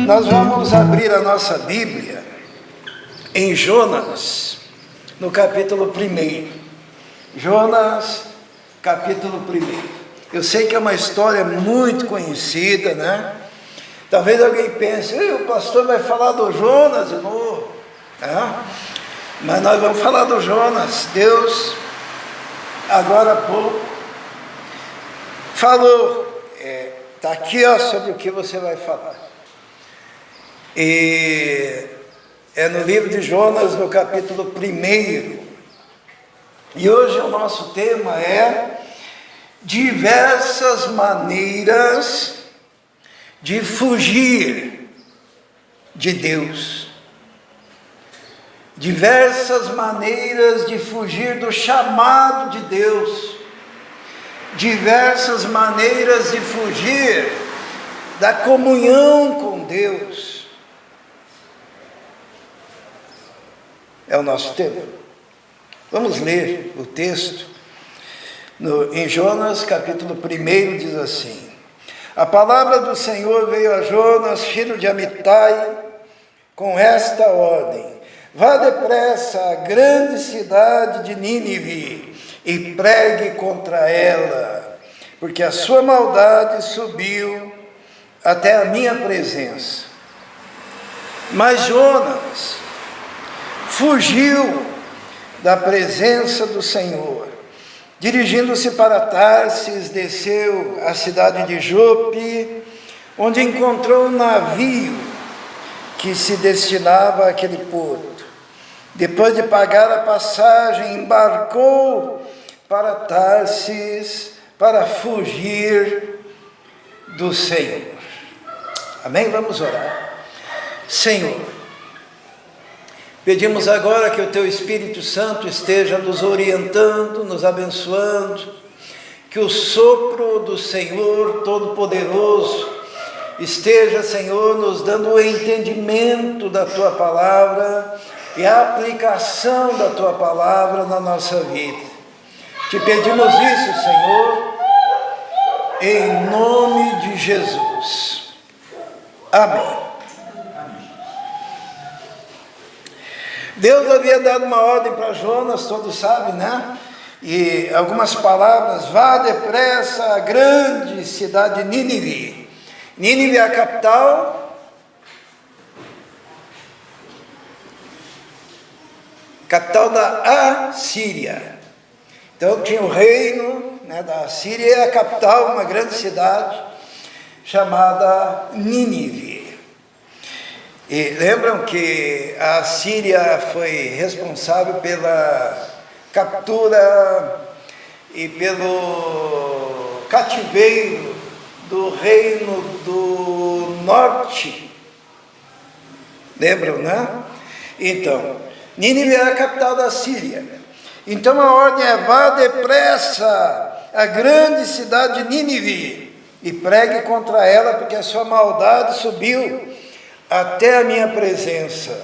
Nós vamos abrir a nossa Bíblia em Jonas, no capítulo 1. Jonas, capítulo 1. Eu sei que é uma história muito conhecida, né? Talvez alguém pense, o pastor vai falar do Jonas de novo, né? Mas nós vamos falar do Jonas. Deus, agora há pouco, falou, está aqui sobre o que você vai falar. E é no livro de Jonas, no capítulo 1. E hoje o nosso tema é diversas maneiras de fugir de Deus. Diversas maneiras de fugir do chamado de Deus. Diversas maneiras de fugir da comunhão com Deus. É o nosso tema. Vamos ler o texto. Em Jonas, capítulo 1, diz assim: a palavra do Senhor veio a Jonas, filho de Amitai, com esta ordem: vá depressa à grande cidade de Nínive e pregue contra ela, porque a sua maldade subiu até a minha presença. Mas Jonas fugiu da presença do Senhor. Dirigindo-se para Tarsis, desceu à cidade de Jope, onde encontrou um navio que se destinava àquele porto. Depois de pagar a passagem, embarcou para Tarsis para fugir do Senhor. Amém? Vamos orar. Senhor, pedimos agora que o Teu Espírito Santo esteja nos orientando, nos abençoando, que o sopro do Senhor Todo-Poderoso esteja, Senhor, nos dando o entendimento da Tua Palavra e a aplicação da Tua Palavra na nossa vida. Te pedimos isso, Senhor, em nome de Jesus. Amém. Deus havia dado uma ordem para Jonas, todos sabem, né? E algumas palavras: vá depressa à grande cidade de Nínive. Nínive é a capital da Assíria. Então tinha o reino, né, da Assíria, e a capital, uma grande cidade chamada Nínive. E lembram que a Assíria foi responsável pela captura e pelo cativeiro do reino do norte. Lembram, né? Então, Nínive era a capital da Síria. Então a ordem é: vá depressa à grande cidade de Nínive e pregue contra ela, porque a sua maldade subiu até a minha presença.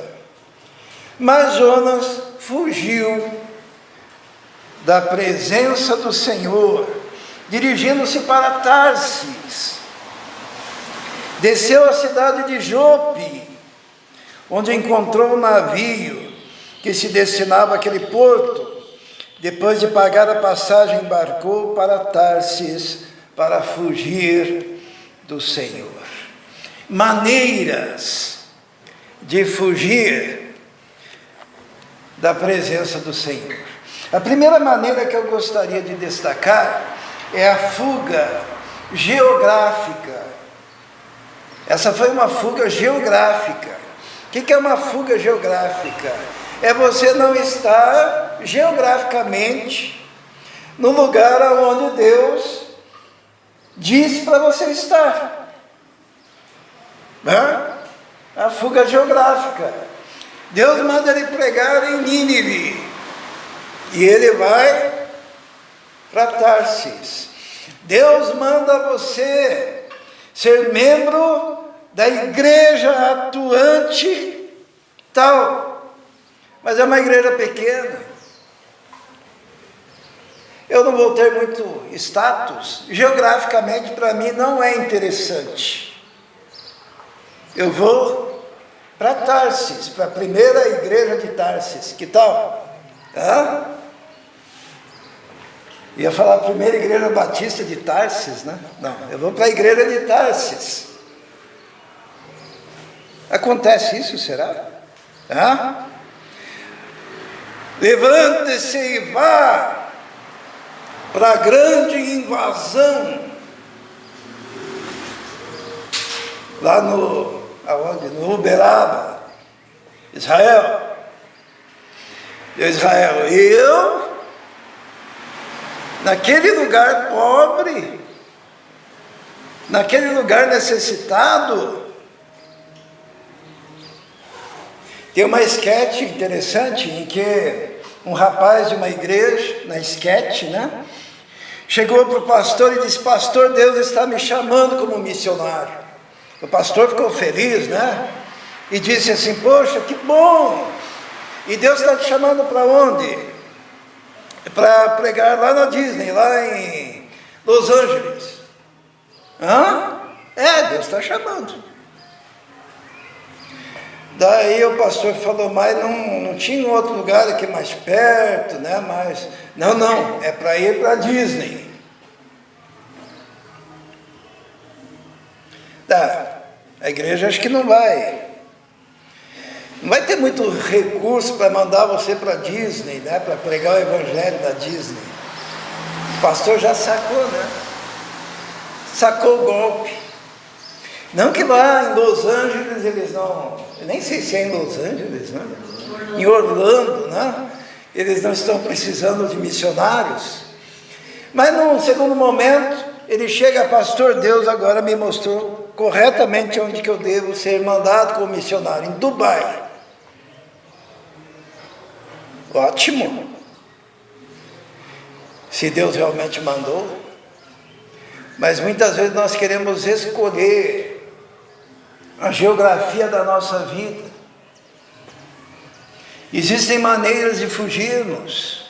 Mas Jonas fugiu da presença do Senhor, dirigindo-se para Tarsis. Desceu à cidade de Jope, onde encontrou um navio que se destinava àquele porto. Depois de pagar a passagem, embarcou para Tarsis para fugir do Senhor. Maneiras de fugir da presença do Senhor. A primeira maneira que eu gostaria de destacar é a fuga geográfica. Essa foi uma fuga geográfica. O que é uma fuga geográfica? É você não estar geograficamente no lugar onde Deus disse para você estar. A fuga geográfica. Deus manda ele pregar em Nínive e ele vai para Tarsis. Deus manda você ser membro da igreja atuante tal, mas é uma igreja pequena. Eu não vou ter muito status, geograficamente para mim não é interessante. Eu vou para Tarsis, para a primeira igreja de Tarsis. Que tal? Ia falar a primeira igreja batista de Tarsis, né? Não, eu vou para a igreja de Tarsis. Acontece isso, será? Levante-se e vá para a grande invasão lá no Uberaba, Israel. E eu, naquele lugar pobre, naquele lugar necessitado, tem uma esquete interessante em que um rapaz de uma igreja, na esquete, né? Chegou para o pastor e disse: pastor, Deus está me chamando como missionário. O pastor ficou feliz, né? E disse assim: poxa, que bom! E Deus está te chamando para onde? Para pregar lá na Disney, lá em Los Angeles. Deus está chamando. Daí o pastor falou: mas não tinha outro lugar aqui mais perto, né? Mas, não, é para ir para a Disney. A igreja acho que não vai ter muito recurso para mandar você para a Disney, né? Para pregar o evangelho da Disney. O pastor já sacou, né? Sacou o golpe. Não que lá em Los Angeles eles não, eu nem sei se é em Los Angeles, né? Em Orlando, né? Eles não estão precisando de missionários. Mas num segundo momento, ele chega: pastor, Deus agora me mostrou corretamente onde que eu devo ser mandado como missionário, em Dubai. Ótimo. Se Deus realmente mandou. Mas muitas vezes nós queremos escolher a geografia da nossa vida. Existem maneiras de fugirmos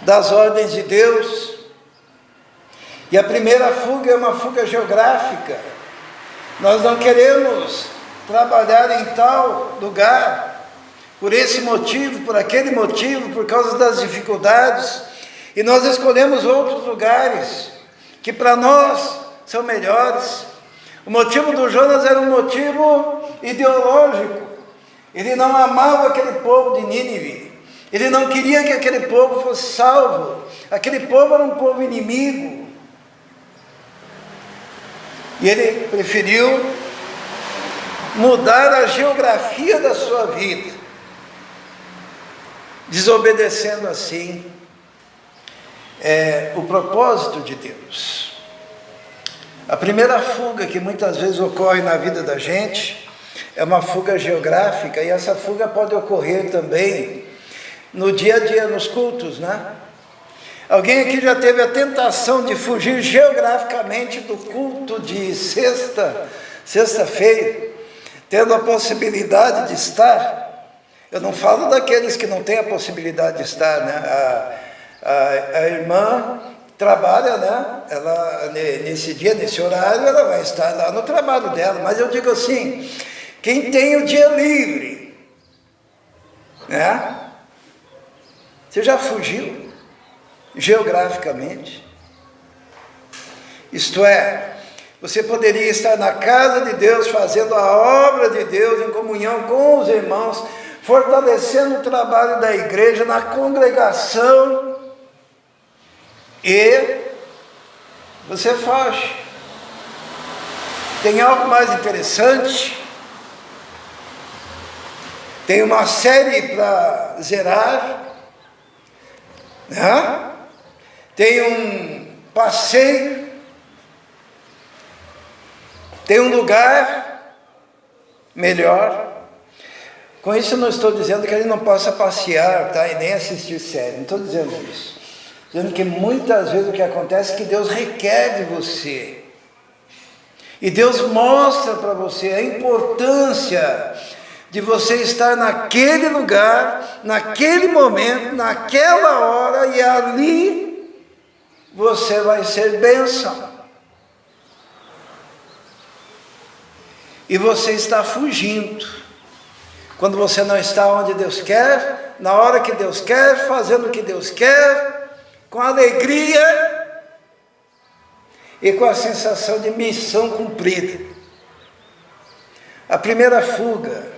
das ordens de Deus. E a primeira fuga é uma fuga geográfica. Nós não queremos trabalhar em tal lugar, por esse motivo, por aquele motivo, por causa das dificuldades. E nós escolhemos outros lugares que para nós são melhores. O motivo do Jonas era um motivo ideológico. Ele não amava aquele povo de Nínive. Ele não queria que aquele povo fosse salvo. Aquele povo era um povo inimigo. E ele preferiu mudar a geografia da sua vida, desobedecendo assim o propósito de Deus. A primeira fuga que muitas vezes ocorre na vida da gente é uma fuga geográfica, e essa fuga pode ocorrer também no dia a dia, nos cultos, né? Alguém aqui já teve a tentação de fugir geograficamente do culto de sexta-feira, tendo a possibilidade de estar? Eu não falo daqueles que não têm a possibilidade de estar, né? A irmã trabalha, né? Ela, nesse dia, nesse horário, ela vai estar lá no trabalho dela. Mas eu digo assim: quem tem o dia livre, né? Você já fugiu geograficamente? Isto é, você poderia estar na casa de Deus, fazendo a obra de Deus, em comunhão com os irmãos, fortalecendo o trabalho da igreja, na congregação, e você foge. Tem algo mais interessante? Tem uma série para zerar, né? Tem um passeio, tem um lugar melhor. Com isso eu não estou dizendo que ele não possa passear, tá? E nem assistir série, não estou dizendo isso. Estou dizendo que muitas vezes o que acontece é que Deus requer de você. E Deus mostra para você a importância de você estar naquele lugar, naquele momento, naquela hora, e ali você vai ser bênção. e você está fugindo. Quando você não está onde Deus quer, na hora que Deus quer, fazendo o que Deus quer, com alegria e com a sensação de missão cumprida. A primeira fuga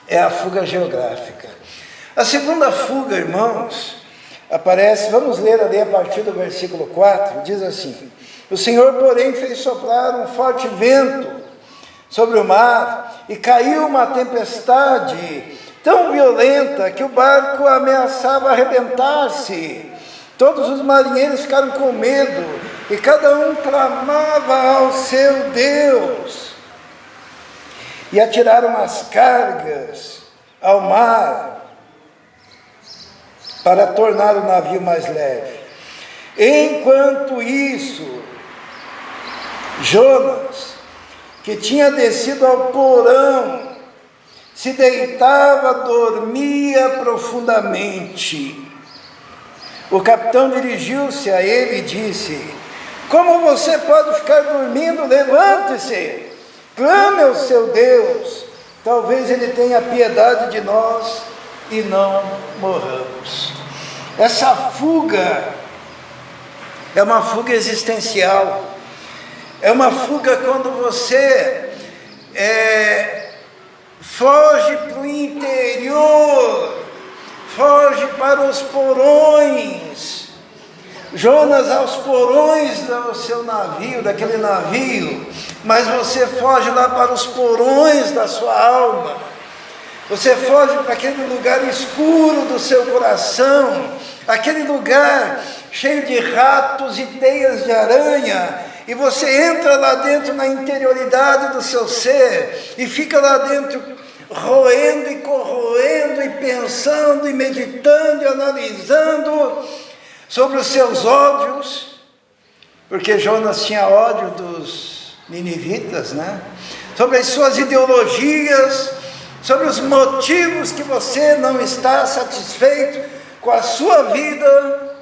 é a fuga geográfica. A segunda fuga, irmãos, aparece, vamos ler ali a partir do versículo 4, diz assim: o Senhor, porém, fez soprar um forte vento sobre o mar, e caiu uma tempestade tão violenta que o barco ameaçava arrebentar-se. Todos os marinheiros ficaram com medo, e cada um clamava ao seu Deus. E atiraram as cargas ao mar, para tornar o navio mais leve. Enquanto isso, Jonas, que tinha descido ao porão, se deitava, dormia profundamente. O capitão dirigiu-se a ele e disse: como você pode ficar dormindo? Levante-se, clame ao seu Deus, talvez ele tenha piedade de nós e não morramos. Essa fuga é uma fuga existencial. É uma fuga quando você foge para o interior, foge para os porões. Jonas aos porões do seu navio, daquele navio, mas você foge lá para os porões da sua alma. Você foge para aquele lugar escuro do seu coração, aquele lugar cheio de ratos e teias de aranha, e você entra lá dentro na interioridade do seu ser, e fica lá dentro roendo e corroendo, e pensando, e meditando, e analisando sobre os seus ódios, porque Jonas tinha ódio dos ninivitas, né? Sobre as suas ideologias, sobre os motivos que você não está satisfeito com a sua vida,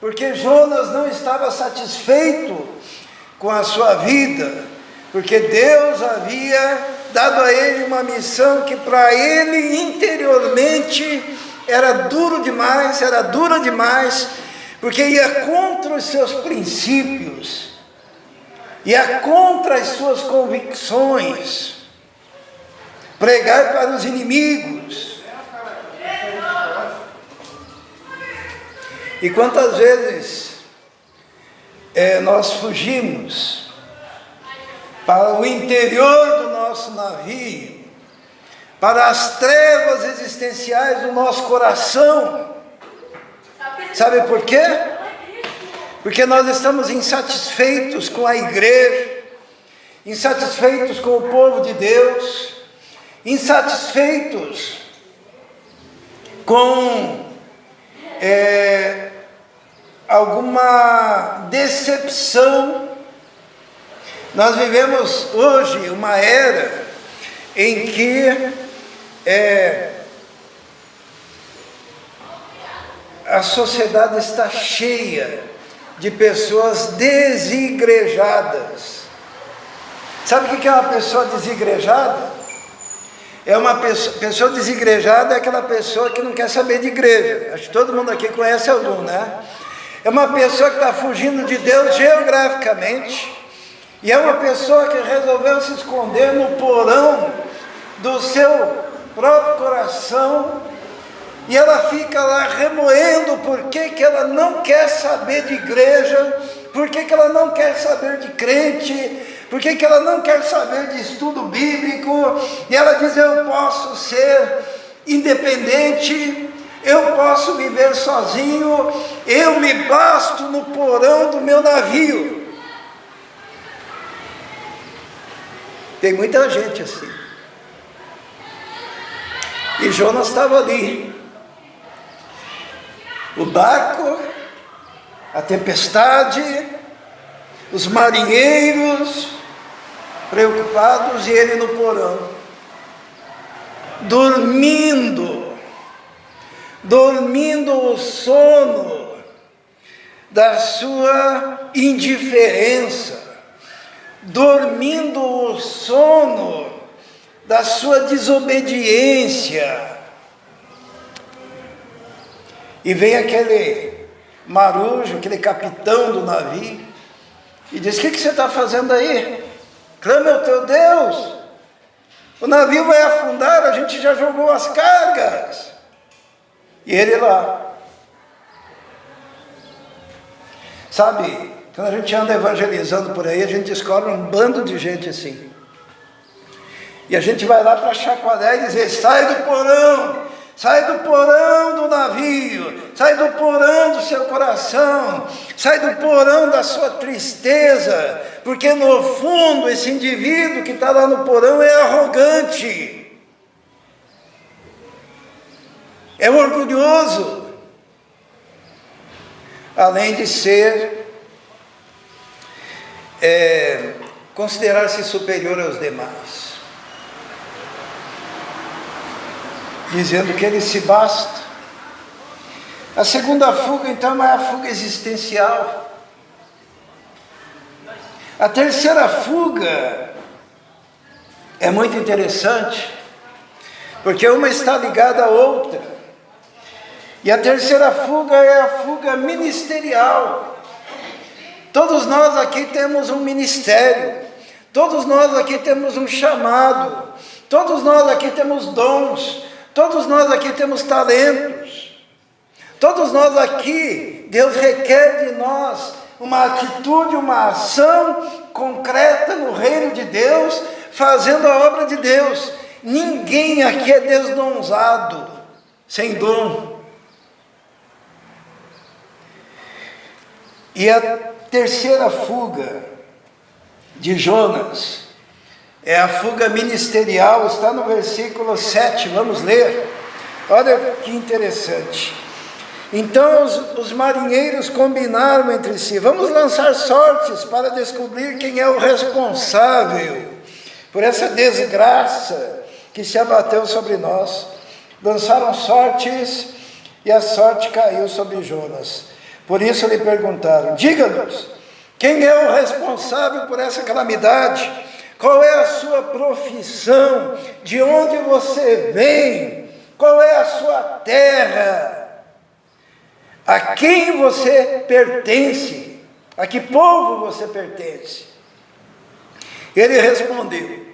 porque Jonas não estava satisfeito com a sua vida, porque Deus havia dado a ele uma missão que para ele interiormente era dura demais, porque ia contra os seus princípios, ia contra as suas convicções, pregar para os inimigos. E quantas vezes nós fugimos para o interior do nosso navio, para as trevas existenciais do nosso coração. Sabe por quê? Porque nós estamos insatisfeitos com a igreja, insatisfeitos com o povo de Deus, insatisfeitos com alguma decepção. Nós vivemos hoje uma era em que a sociedade está cheia de pessoas desigrejadas. Sabe o que é uma pessoa desigrejada? Uma pessoa desigrejada é aquela pessoa que não quer saber de igreja. Acho que todo mundo aqui conhece algum, né? É uma pessoa que está fugindo de Deus geograficamente, e é uma pessoa que resolveu se esconder no porão do seu próprio coração, e ela fica lá remoendo por que ela não quer saber de igreja, por que ela não quer saber de crente, por que ela não quer saber de estudo bíblico, e ela diz: eu posso ser independente, eu posso viver sozinho, eu me basto no porão do meu navio. Tem muita gente assim. E Jonas estava ali. O barco, a tempestade, os marinheiros preocupados, e ele no porão, dormindo o sono da sua indiferença, dormindo o sono da sua desobediência. E vem aquele marujo, aquele capitão do navio, e diz: o que você está fazendo aí? Clame ao teu Deus. O navio vai afundar, a gente já jogou as cargas. E ele lá. Sabe, quando a gente anda evangelizando por aí, a gente descobre um bando de gente assim. E a gente vai lá para chacoalhar e dizer: sai do porão. Sai do porão do navio, sai do porão do seu coração, sai do porão da sua tristeza, porque no fundo esse indivíduo que está lá no porão é arrogante, é orgulhoso, além de ser, considerar-se superior aos demais. Dizendo que ele se basta. A segunda fuga, então, é a fuga existencial. A terceira fuga é muito interessante, porque uma está ligada à outra. E a terceira fuga é a fuga ministerial. Todos nós aqui temos um ministério, todos nós aqui temos um chamado, todos nós aqui temos dons, todos nós aqui temos talentos, todos nós aqui, Deus requer de nós uma atitude, uma ação concreta no reino de Deus, fazendo a obra de Deus. Ninguém aqui é desdonzado, sem dom. E a terceira fuga de Jonas é a fuga ministerial, está no versículo 7, vamos ler. Olha que interessante. Então os marinheiros combinaram entre si: vamos lançar sortes para descobrir quem é o responsável por essa desgraça que se abateu sobre nós. Lançaram sortes e a sorte caiu sobre Jonas. Por isso lhe perguntaram: diga-nos, quem é o responsável por essa calamidade? Qual é a sua profissão? De onde você vem? Qual é a sua terra? A quem você pertence? A que povo você pertence? Ele respondeu: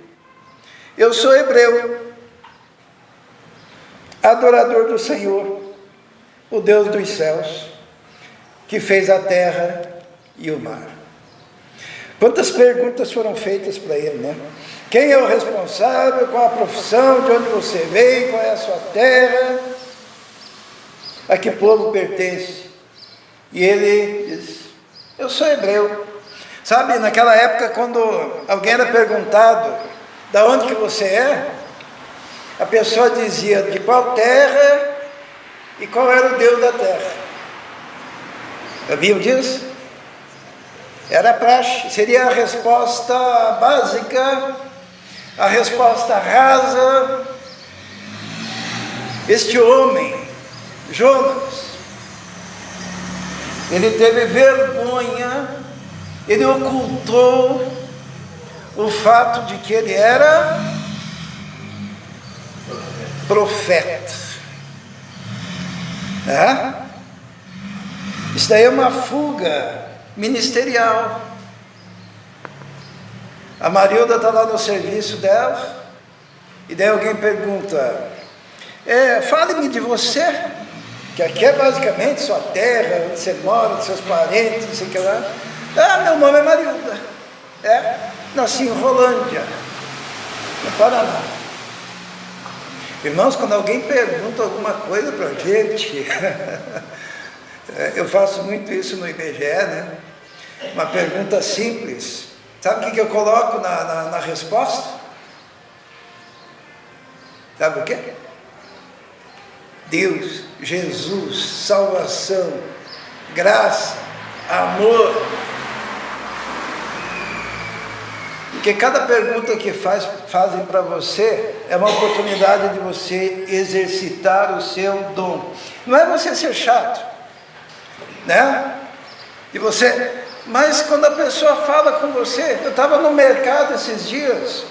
eu sou hebreu, adorador do Senhor, o Deus dos céus, que fez a terra e o mar. Quantas perguntas foram feitas para ele, né? Quem é o responsável? Qual a profissão? De onde você veio? Qual é a sua terra? A que povo pertence? E ele diz: eu sou hebreu. Sabe, naquela época, quando alguém era perguntado: da onde que você é? A pessoa dizia de qual terra e qual era o Deus da terra. Sabiam disso? Era praxe, seria a resposta básica, a resposta rasa. Este homem, Jonas, ele teve vergonha, ele ocultou o fato de que ele era profeta. Isso daí é uma fuga ministerial. A Marilda está lá no serviço dela, e daí alguém pergunta: fale-me de você, que aqui é basicamente sua terra, onde você mora, seus parentes, não sei o que lá. Meu nome é Marilda, nasci em Rolândia, no Paraná. Irmãos, quando alguém pergunta alguma coisa para a gente, eu faço muito isso no IBGE, né? Uma pergunta simples. Sabe o que eu coloco na resposta? Sabe o quê? Deus, Jesus, salvação, graça, amor. Porque cada pergunta que fazem para você é uma oportunidade de você exercitar o seu dom. Não é você ser chato, né? E você Mas quando a pessoa fala com você, eu estava no mercado esses dias,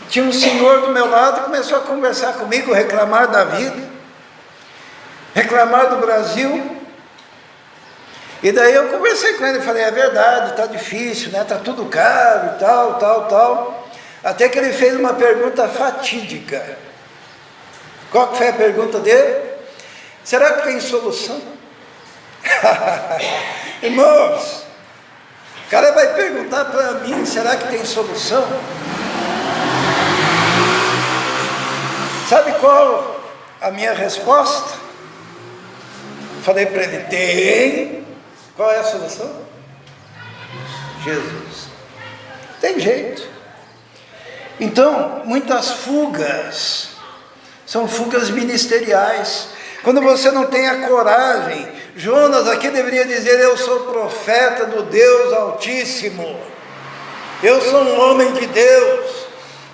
tinha um senhor do meu lado que começou a conversar comigo, reclamar da vida, reclamar do Brasil. E daí eu conversei com ele, falei, é verdade, está difícil, né? Está tudo caro e tal, tal, tal. Até que ele fez uma pergunta fatídica. Qual que foi a pergunta dele? Será que tem solução? Irmãos, o cara vai perguntar para mim, será que tem solução? Sabe qual a minha resposta? Falei para ele, tem. Qual é a solução? Jesus. Tem jeito. Então, muitas fugas, são fugas ministeriais. Quando você não tem a coragem, Jonas aqui deveria dizer, eu sou profeta do Deus Altíssimo, eu sou um homem de Deus,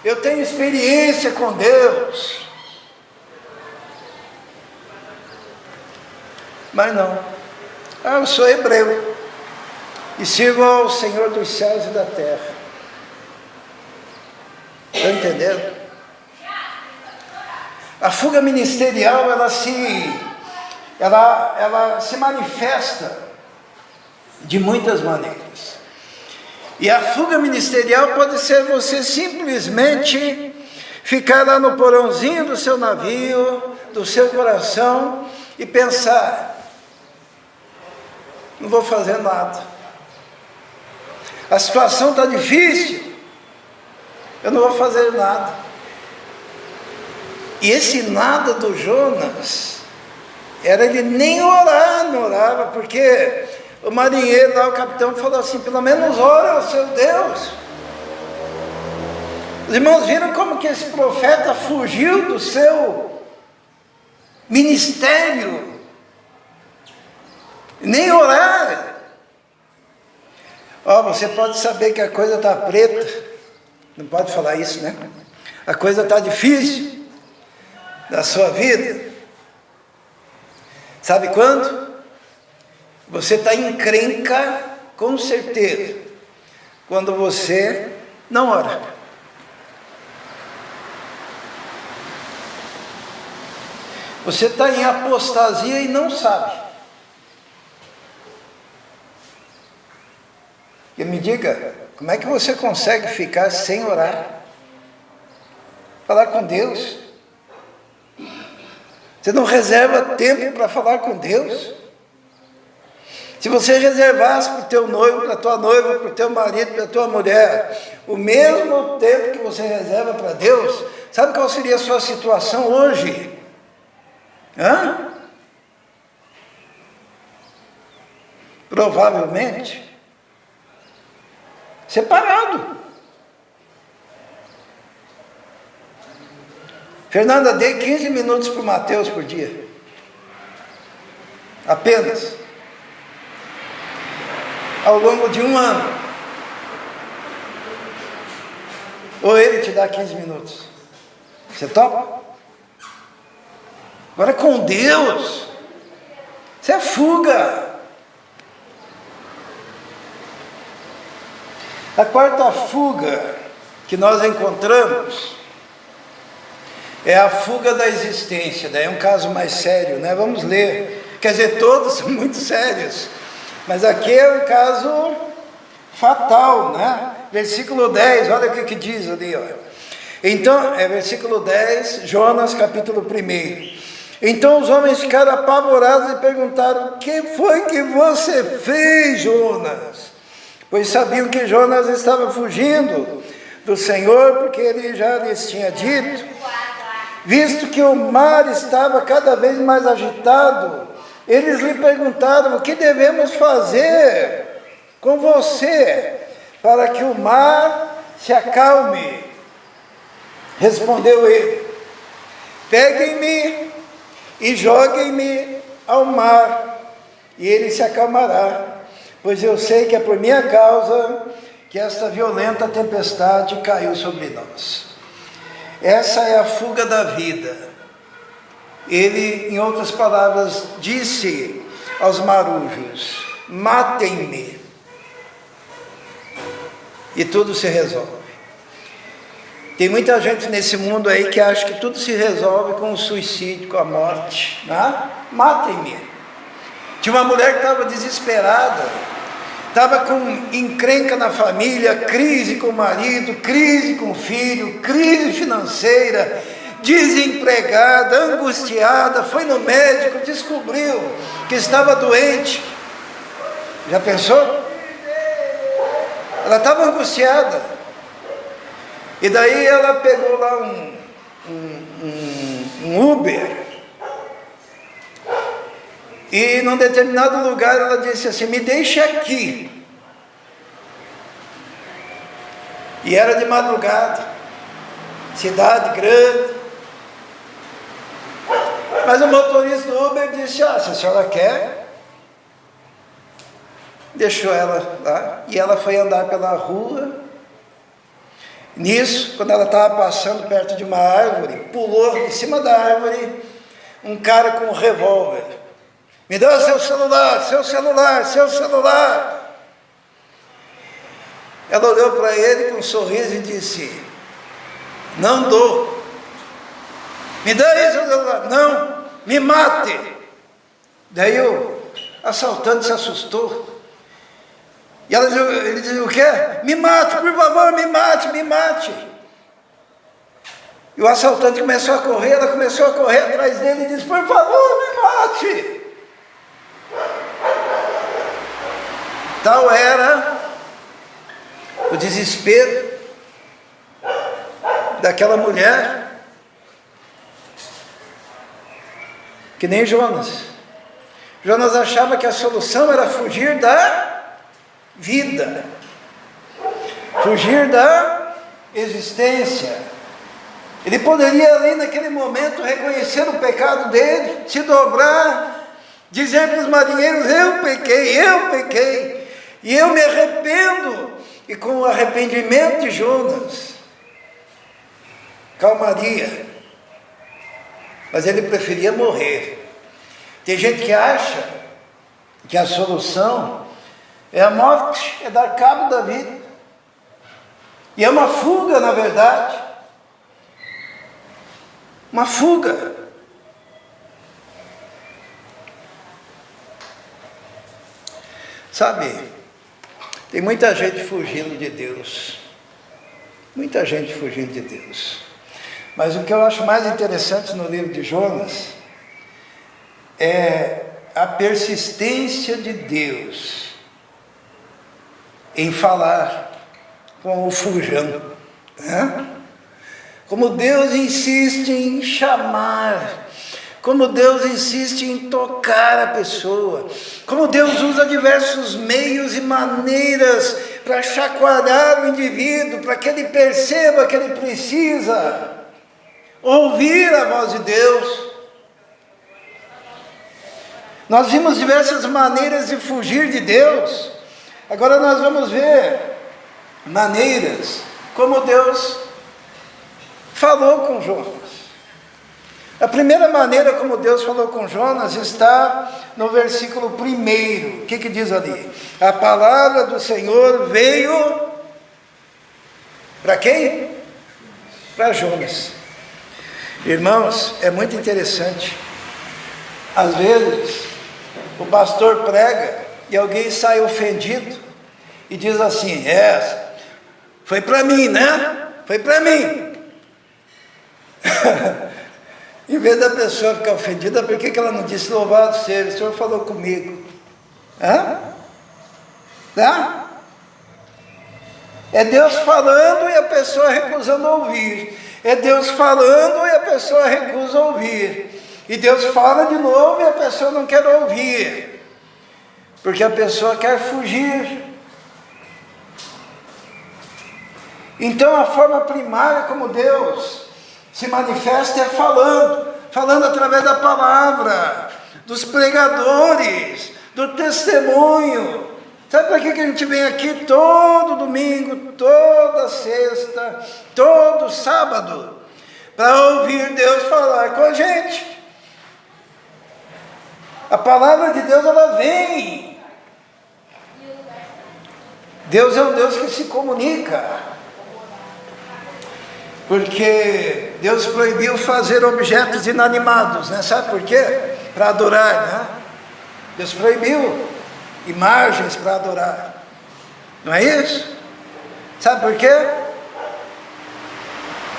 eu tenho experiência com Deus. Mas não, eu sou hebreu, e sirvo ao Senhor dos céus e da terra. Estão entendendo? A fuga ministerial, ela se manifesta de muitas maneiras. E a fuga ministerial pode ser você simplesmente ficar lá no porãozinho do seu navio, do seu coração, e pensar, não vou fazer nada. A situação está difícil, eu não vou fazer nada. E esse nada do Jonas, era ele nem orar, não orava, porque o marinheiro lá, o capitão, falou assim, pelo menos ora ao seu Deus. Os irmãos viram como que esse profeta fugiu do seu ministério, nem orar. Você pode saber que a coisa está preta, não pode falar isso, né? A coisa está difícil na sua vida. Sabe quando? Você está em encrenca, com certeza, quando você não ora. Você está em apostasia e não sabe. E me diga, como é que você consegue ficar sem orar? Falar com Deus? Você não reserva tempo para falar com Deus? Se você reservasse para o teu noivo, para a tua noiva, para o teu marido, para a tua mulher, o mesmo tempo que você reserva para Deus, sabe qual seria a sua situação hoje? Provavelmente separado. Fernanda, dê 15 minutos para o Mateus por dia. Apenas. Ao longo de um ano. Ou ele te dá 15 minutos. Você topa? Agora com Deus, você é fuga. A quarta fuga que nós encontramos é a fuga da existência. Daí é um caso mais sério, né? Vamos ler. Quer dizer, todos são muito sérios, mas aqui é um caso fatal, né? Versículo 10, olha o que diz ali, ó. Então, versículo 10, Jonas, capítulo 1. Então os homens ficaram apavorados e perguntaram, o que foi que você fez, Jonas? Pois sabiam que Jonas estava fugindo do Senhor, porque ele já lhes tinha dito, visto que o mar estava cada vez mais agitado, eles lhe perguntaram, o que devemos fazer com você, para que o mar se acalme? Respondeu ele, peguem-me e joguem-me ao mar, e ele se acalmará, pois eu sei que é por minha causa que esta violenta tempestade caiu sobre nós. Essa é a fuga da vida. Ele, em outras palavras, disse aos marujos, matem-me, e tudo se resolve. Tem muita gente nesse mundo aí que acha que tudo se resolve com o suicídio, com a morte, né? Matem-me. Tinha uma mulher que estava desesperada, estava com encrenca na família, crise com o marido, crise com o filho, crise financeira, desempregada, angustiada, foi no médico, descobriu que estava doente. Já pensou? Ela estava angustiada. E daí ela pegou lá um Uber. E num determinado lugar ela disse assim: me deixa aqui. E era de madrugada, cidade grande. Mas o motorista do Uber disse: se a senhora quer. Deixou ela lá, e ela foi andar pela rua. Nisso, quando ela estava passando perto de uma árvore, pulou em cima da árvore um cara com um revólver. Me dá seu celular, seu celular, seu celular. Ela olhou para ele com um sorriso e disse: não dou. Me dá aí seu celular. Não, me mate. Daí o assaltante se assustou. E ele disse: o quê? Me mate, por favor, me mate, me mate. E o assaltante começou a correr, ela começou a correr atrás dele e disse: por favor, me mate. Tal era o desespero daquela mulher, que nem Jonas. Jonas achava que a solução era fugir da vida, fugir da existência. Ele poderia ali naquele momento reconhecer o pecado dele, se dobrar, dizer para os marinheiros: eu pequei, e eu me arrependo. E com o arrependimento de Jonas, calmaria. Mas ele preferia morrer. Tem gente que acha que a solução é a morte, é dar cabo da vida. E é uma fuga, na verdade. Uma fuga. Sabe, tem muita gente fugindo de Deus. Muita gente fugindo de Deus. Mas o que eu acho mais interessante no livro de Jonas é a persistência de Deus em falar com o fujão, né? Como Deus insiste em chamar, como Deus insiste em tocar a pessoa, como Deus usa diversos meios e maneiras para chacoalhar o indivíduo, para que ele perceba que ele precisa ouvir a voz de Deus. Nós vimos diversas maneiras de fugir de Deus. Agora nós vamos ver maneiras como Deus falou com Jonas. A primeira maneira como Deus falou com Jonas está no versículo 1. O que diz ali? A palavra do Senhor veio para quem? Para Jonas. Irmãos, é muito interessante. Às vezes, o pastor prega e alguém sai ofendido e diz assim: foi para mim, né? Foi para mim. Em vez da pessoa ficar ofendida, por que ela não disse: louvado seja, o Senhor falou comigo? Tá? É Deus falando e a pessoa recusando ouvir. É Deus falando e a pessoa recusa ouvir. E Deus fala de novo e a pessoa não quer ouvir, porque a pessoa quer fugir. Então a forma primária como Deus se manifesta é falando através da palavra, dos pregadores, do testemunho. Sabe para que a gente vem aqui todo domingo, toda sexta, todo sábado? Para ouvir Deus falar com a gente. A palavra de Deus, ela vem Deus é um Deus que se comunica, porque Deus proibiu fazer objetos inanimados, né? Sabe por quê? Para adorar, né? Deus proibiu imagens para adorar, não é isso? Sabe por quê?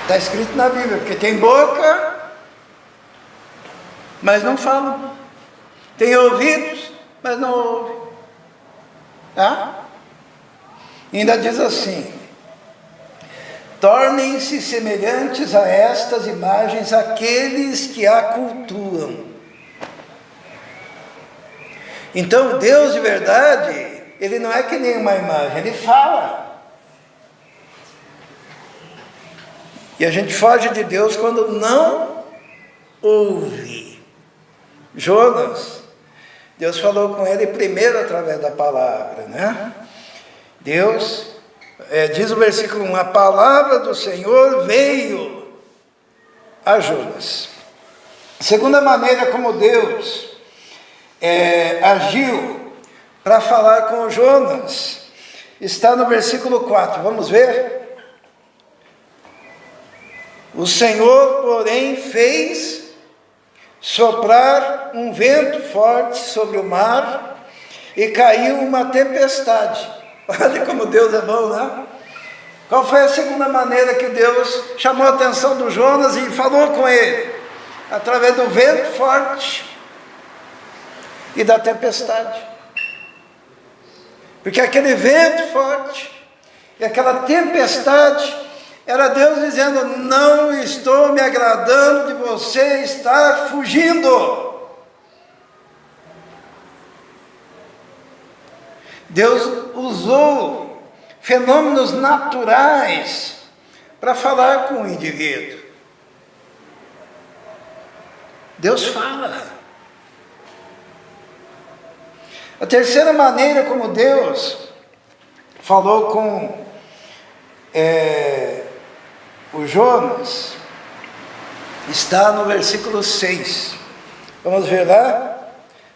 Está escrito na Bíblia, porque tem boca, mas não falam, tem ouvidos, mas não ouvem, tá? E ainda diz assim: tornem-se semelhantes a estas imagens aqueles que a cultuam. Então Deus de verdade, Ele não é que nem uma imagem, Ele fala. E a gente foge de Deus quando não ouve. Jonas, Deus falou com ele primeiro através da palavra, né? Deus, diz o versículo 1, a palavra do Senhor veio a Jonas. A segunda maneira como Deus agiu para falar com Jonas está no versículo 4, vamos ver? O Senhor, porém, fez soprar um vento forte sobre o mar e caiu uma tempestade. Olha como Deus é bom, né? Qual foi a segunda maneira que Deus chamou a atenção do Jonas e falou com ele? Através do vento forte e da tempestade. Porque aquele vento forte e aquela tempestade era Deus dizendo: não estou me agradando de você estar fugindo. Deus usou fenômenos naturais para falar com o indivíduo. Deus fala. A terceira maneira como Deus falou com o Jonas está no versículo 6. Vamos ver lá?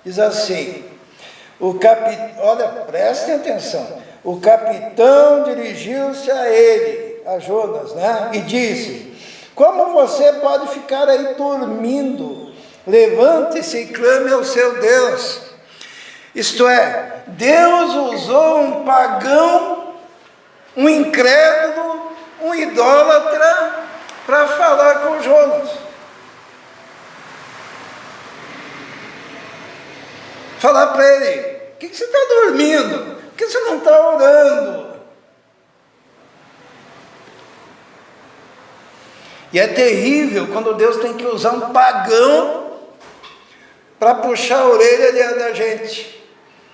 Diz assim: olha, prestem atenção. O capitão dirigiu-se a ele, a Jonas, né? E disse: como você pode ficar aí dormindo? Levante-se e clame ao seu Deus. Isto é, Deus usou um pagão, um incrédulo, um idólatra para falar com Jonas. Falar para ele: por que você está dormindo? Por que você não está orando? E é terrível quando Deus tem que usar um pagão para puxar a orelha da gente.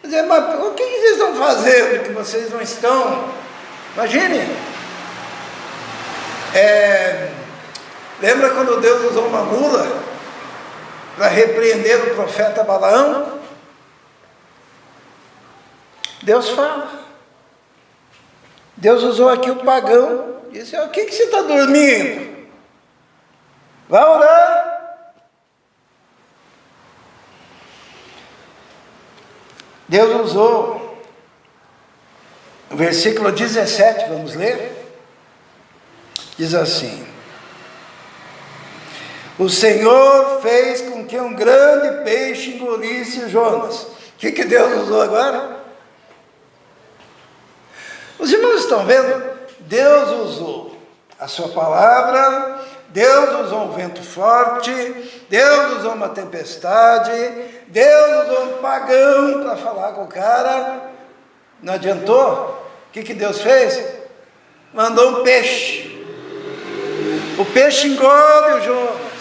Dizer: mas o que vocês estão fazendo que vocês não estão? Imagine. Lembra quando Deus usou uma mula para repreender o profeta Balaão? Deus fala. Deus usou aqui o pagão. Disse: o que você está dormindo? Vai orar. Deus usou o versículo 17, vamos ler? Diz assim: o Senhor fez com que um grande peixe engolisse Jonas. O que Deus usou agora? Os irmãos estão vendo? Deus usou a sua palavra, Deus usou um vento forte, Deus usou uma tempestade, Deus usou um pagão para falar com o cara. Não adiantou? O que Deus fez? Mandou um peixe. O peixe engole o Jonas.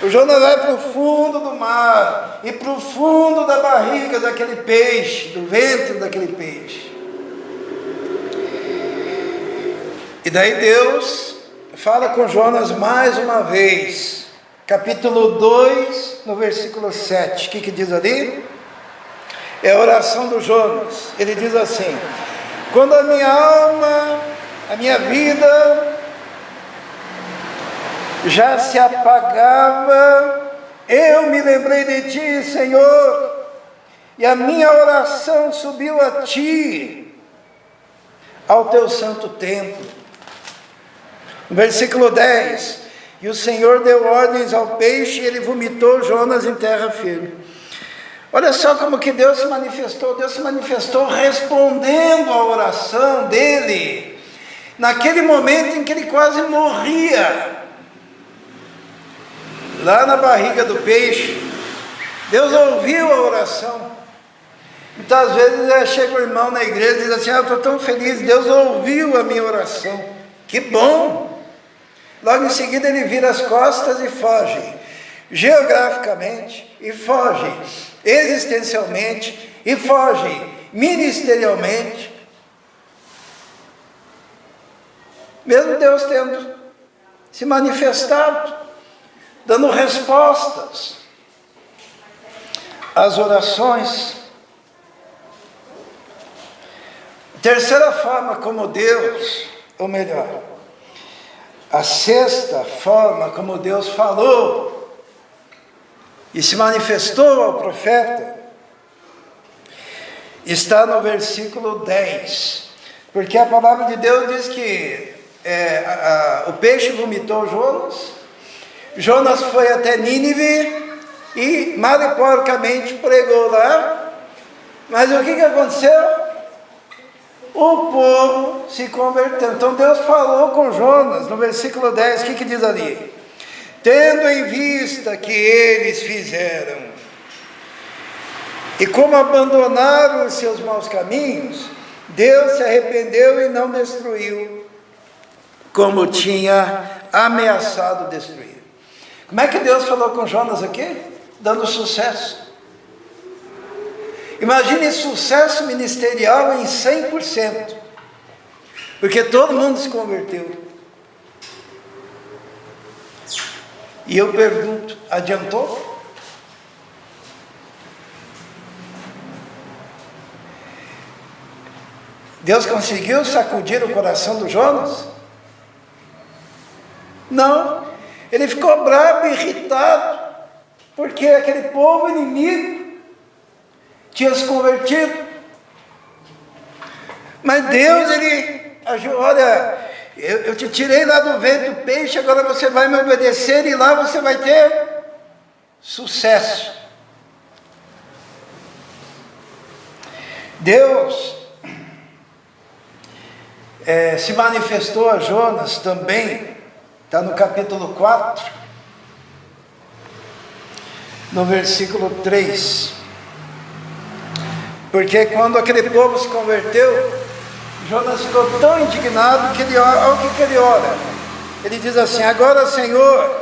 O Jonas vai para o fundo do mar e para o fundo da barriga daquele peixe, do ventre daquele peixe. E daí Deus fala com Jonas mais uma vez, capítulo 2, no versículo 7, o que diz ali? É a oração do Jonas. Ele diz assim: quando a minha alma, a minha vida já se apagava, eu me lembrei de ti, Senhor, e a minha oração subiu a ti. ao teu santo templo. No versículo 10, e o Senhor deu ordens ao peixe, e ele vomitou Jonas em terra firme. Olha só como que Deus se manifestou respondendo à oração dele, naquele momento em que ele quase morria, lá na barriga do peixe. Deus ouviu a oração. Muitas vezes chega o irmão na igreja e diz assim: eu estou tão feliz, Deus ouviu a minha oração, que bom. Logo em seguida ele vira as costas e foge, geograficamente, e foge existencialmente, e foge ministerialmente, mesmo Deus tendo se manifestado, dando respostas às orações. Terceira forma como Deus, ou melhor, a sexta forma como Deus falou e se manifestou ao profeta, está no versículo 10, porque a palavra de Deus diz que o peixe vomitou Jonas foi até Nínive e mal e porcamente pregou lá, mas o que aconteceu? O povo se converteu. Então Deus falou com Jonas, no versículo 10, o que diz ali? Tendo em vista que eles fizeram, e como abandonaram os seus maus caminhos, Deus se arrependeu e não destruiu, como tinha ameaçado destruir. Como é que Deus falou com Jonas aqui? Dando sucesso. Imagine sucesso ministerial em 100%, porque todo mundo se converteu. E eu pergunto, adiantou? Deus conseguiu sacudir o coração do Jonas? Não, ele ficou bravo, irritado, porque aquele povo inimigo tinha se convertido. Mas Deus, ele agiu: olha, eu te tirei lá do ventre do peixe, agora você vai me obedecer e lá você vai ter sucesso. Deus se manifestou a Jonas também, está no capítulo 4, no versículo 3. Porque quando aquele povo se converteu, Jonas ficou tão indignado que olha o que ele ora. Ele diz assim: agora, Senhor,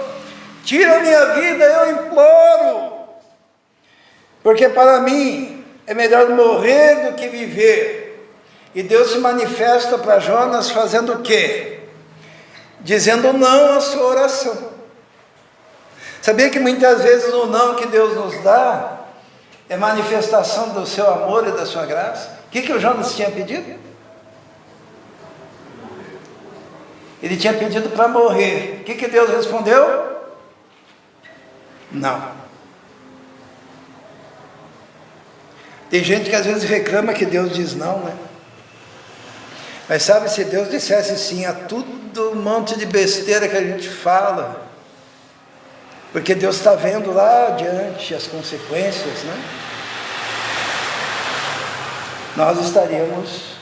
tira a minha vida, eu imploro, porque para mim é melhor morrer do que viver. E Deus se manifesta para Jonas fazendo o quê? Dizendo não à sua oração. Sabia que muitas vezes o não que Deus nos dá é manifestação do seu amor e da sua graça? O que o Jonas tinha pedido? Ele tinha pedido para morrer. O que Deus respondeu? Não. Tem gente que às vezes reclama que Deus diz não, né? Mas sabe, se Deus dissesse sim a tudo um monte de besteira que a gente fala, porque Deus está vendo lá adiante as consequências, né? Nós estaríamos.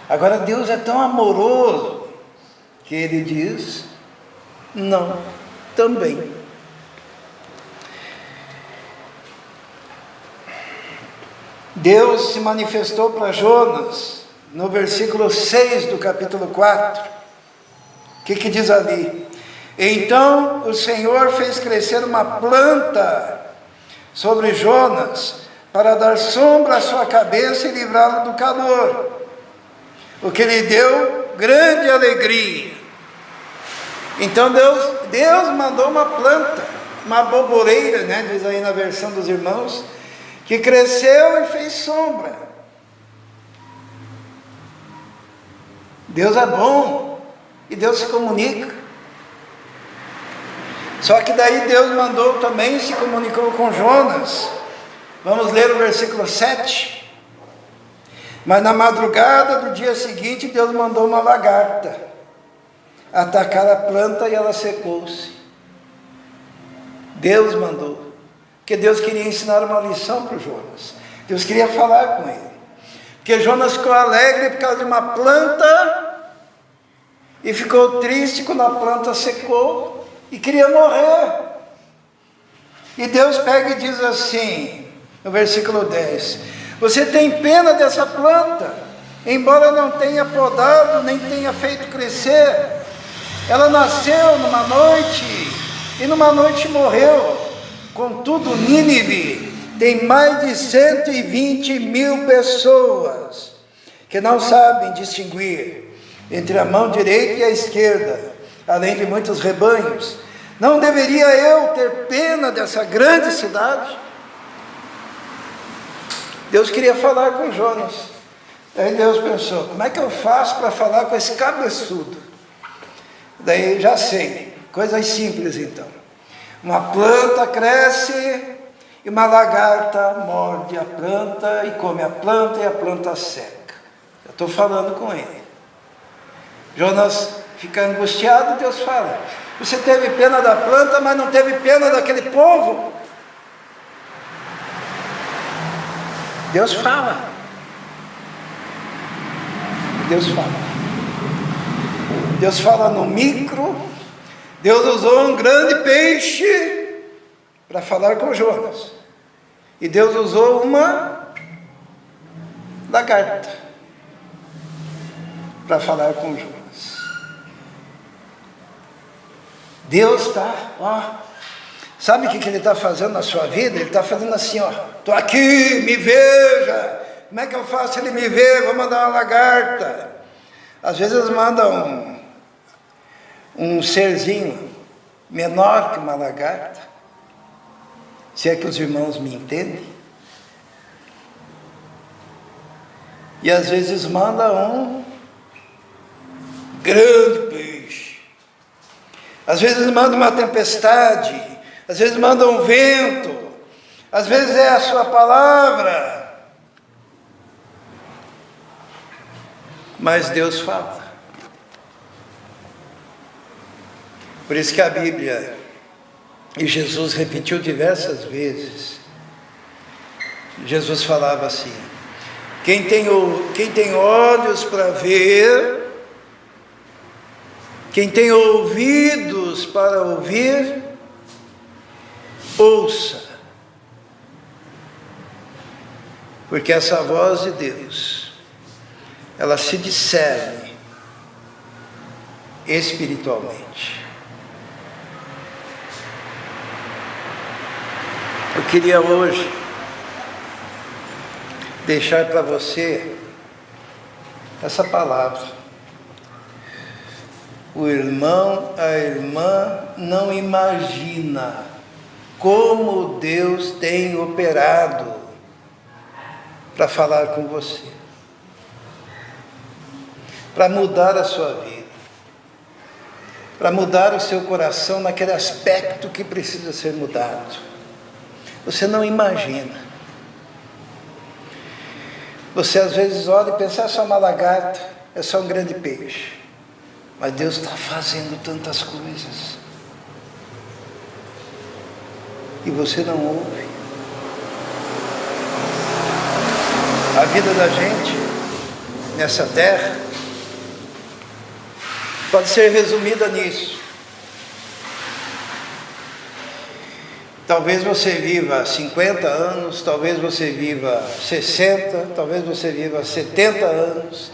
Agora Deus é tão amoroso que Ele diz não também. Deus se manifestou para Jonas no versículo 6 do capítulo 4. O que diz ali? Então o Senhor fez crescer uma planta sobre Jonas, para dar sombra à sua cabeça e livrá-lo do calor, o que lhe deu grande alegria. Então Deus mandou uma planta, uma boboreira, né, diz aí na versão dos irmãos, que cresceu e fez sombra. Deus é bom e Deus se comunica. Só que daí Deus mandou também, se comunicou com Jonas. Vamos ler o versículo 7. Mas na madrugada do dia seguinte, Deus mandou uma lagarta atacar a planta e ela secou-se. Deus mandou, porque Deus queria ensinar uma lição para o Jonas. Deus queria falar com ele, porque Jonas ficou alegre por causa de uma planta e ficou triste quando a planta secou e queria morrer. E Deus pega e diz assim, no versículo 10, você tem pena dessa planta, embora não tenha podado, nem tenha feito crescer. Ela nasceu numa noite, e numa noite morreu. Contudo, Nínive tem mais de 120.000 pessoas, que não sabem distinguir entre a mão direita e a esquerda, além de muitos rebanhos. Não deveria eu ter pena dessa grande cidade? Deus queria falar com Jonas. Daí Deus pensou, como é que eu faço para falar com esse cabeçudo? Daí já sei, coisas simples então. Uma planta cresce e uma lagarta morde a planta e come a planta e a planta seca. Eu estou falando com ele. Jonas fica angustiado, Deus fala, você teve pena da planta, mas não teve pena daquele povo? Deus fala. Deus fala. Deus fala no micro. Deus usou um grande peixe para falar com Jonas. E Deus usou uma lagarta para falar com Jonas. Deus está, sabe o que Ele está fazendo na sua vida? Ele está fazendo assim, estou aqui, me veja. Como é que eu faço Ele me ver? Vou mandar uma lagarta. Às vezes mandam um serzinho menor que uma lagarta, se é que os irmãos me entendem. E às vezes manda um grande peixe. Às vezes manda uma tempestade, às vezes manda um vento, às vezes é a sua palavra. Mas Deus fala. Por isso que a Bíblia, e Jesus repetiu diversas vezes, Jesus falava assim, quem tem olhos para ver, quem tem ouvidos para ouvir, ouça. Porque essa voz de Deus, ela se discerne espiritualmente. Eu queria hoje deixar para você essa palavra. O irmão, a irmã não imagina como Deus tem operado para falar com você, para mudar a sua vida, para mudar o seu coração naquele aspecto que precisa ser mudado. Você não imagina. Você às vezes olha e pensa, é só uma lagarta, é só um grande peixe. Mas Deus está fazendo tantas coisas. E você não ouve. A vida da gente, nessa terra, pode ser resumida nisso. Talvez você viva 50 anos, talvez você viva 60, talvez você viva 70 anos,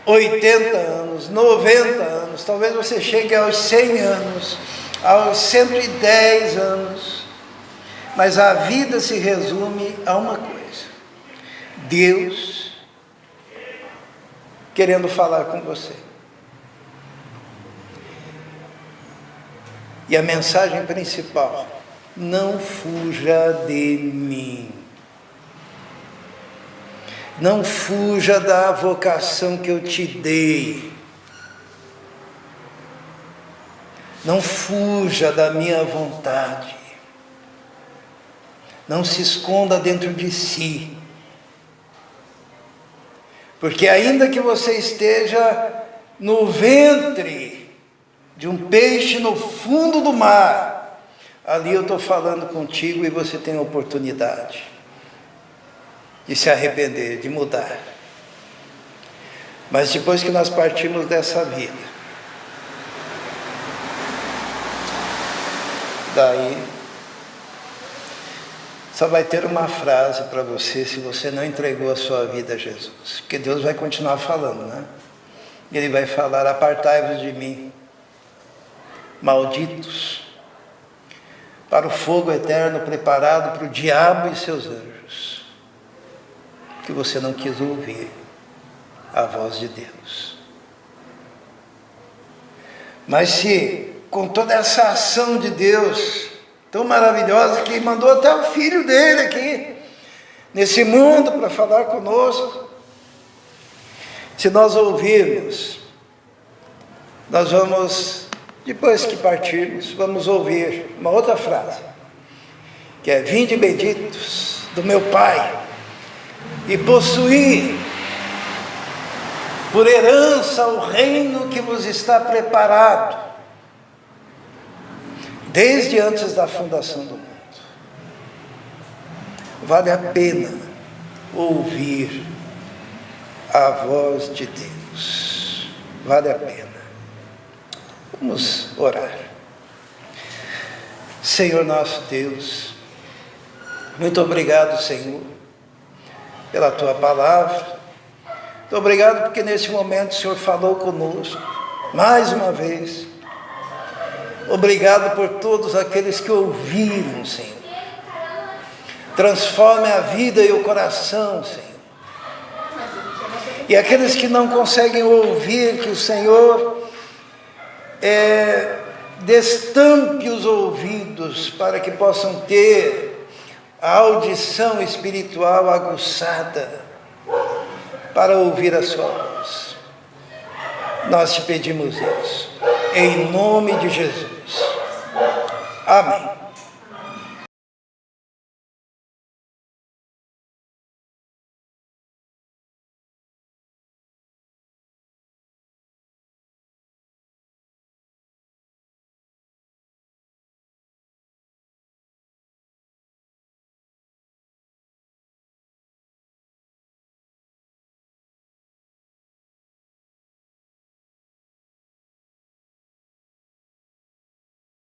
80 anos, 90 anos, talvez você chegue aos 100 anos, aos 110 anos, mas a vida se resume a uma coisa: Deus querendo falar com você. E a mensagem principal: não fuja de mim. Não fuja da vocação que eu te dei. Não fuja da minha vontade. Não se esconda dentro de si. Porque ainda que você esteja no ventre de um peixe no fundo do mar, ali eu estou falando contigo e você tem a oportunidade de se arrepender, de mudar. Mas depois que nós partimos dessa vida, daí só vai ter uma frase para você se você não entregou a sua vida a Jesus. Porque Deus vai continuar falando, né? Ele vai falar: apartai-vos de mim, malditos, para o fogo eterno preparado para o diabo e seus anjos. Que você não quis ouvir a voz de Deus. Mas se com toda essa ação de Deus tão maravilhosa, que mandou até o Filho dele aqui nesse mundo para falar conosco, se nós ouvirmos, nós vamos, depois que partirmos, vamos ouvir uma outra frase, que é: vinde benditos do meu Pai, e possuí por herança o reino que vos está preparado desde antes da fundação do mundo. Vale a pena ouvir a voz de Deus. Vale a pena. Vamos orar. Senhor nosso Deus, muito obrigado, Senhor, pela Tua palavra. Muito obrigado porque nesse momento o Senhor falou conosco, mais uma vez. Obrigado por todos aqueles que ouviram, Senhor. Transforme a vida e o coração, Senhor. E aqueles que não conseguem ouvir, que o Senhor destampe os ouvidos para que possam ter a audição espiritual aguçada para ouvir a sua voz. Nós te pedimos isso, em nome de Jesus. Amém.